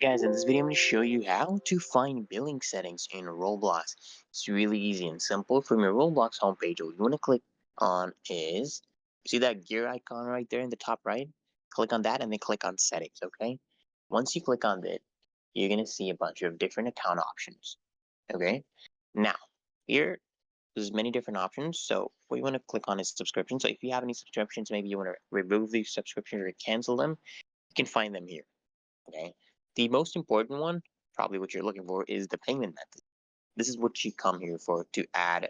Guys, in this video, I'm going to show you how to find billing settings in Roblox. It's really easy and simple. From your Roblox homepage, what you want to click on is, see that gear icon right there in the top right? Click on that and then click on settings, okay? Once you click on it, you're going to see a bunch of different account options, okay? Now, here, there's many different options. So what you want to click on is subscription. So if you have any subscriptions, maybe you want to remove these subscriptions or cancel them, you can find them here. Okay. The most important one, probably what you're looking for, is the payment method. This is what you come here for to add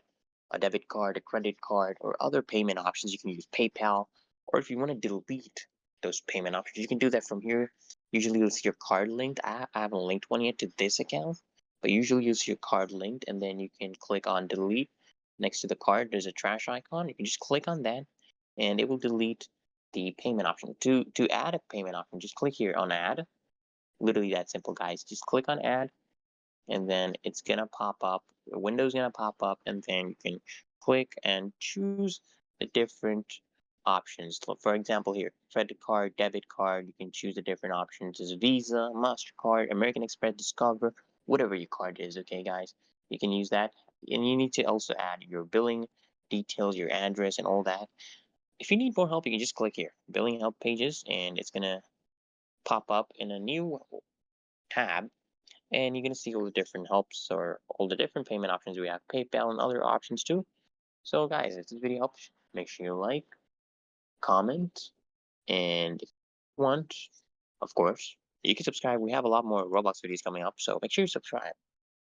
a debit card, a credit card, or other payment options. You can use PayPal, or if you want to delete those payment options, you can do that from here. Usually you'll see your card linked. I haven't linked one yet to this account, but usually you'll see your card linked, and then you can click on delete. Next to the card, there's a trash icon. You can just click on that, and it will delete the payment option. To add a payment option, just click here on add. Literally that simple, guys. Just click on add, and then it's gonna pop up. The window's gonna pop up, and then you can click and choose the different options. So for example, here, credit card, debit card. You can choose the different options. There's Visa, Mastercard, American Express, Discover, whatever your card is. Okay, guys, you can use that, and you need to also add your billing details, your address, and all that. If you need more help, you can just click here, billing help pages, and it's gonna pop up in a new tab, and you're going to see all the different helps or all the different payment options we have, PayPal and other options too. So guys, if this video helps, make sure you like, comment, and if you want, of course, you can subscribe. We have a lot more Roblox videos coming up, so make sure you subscribe.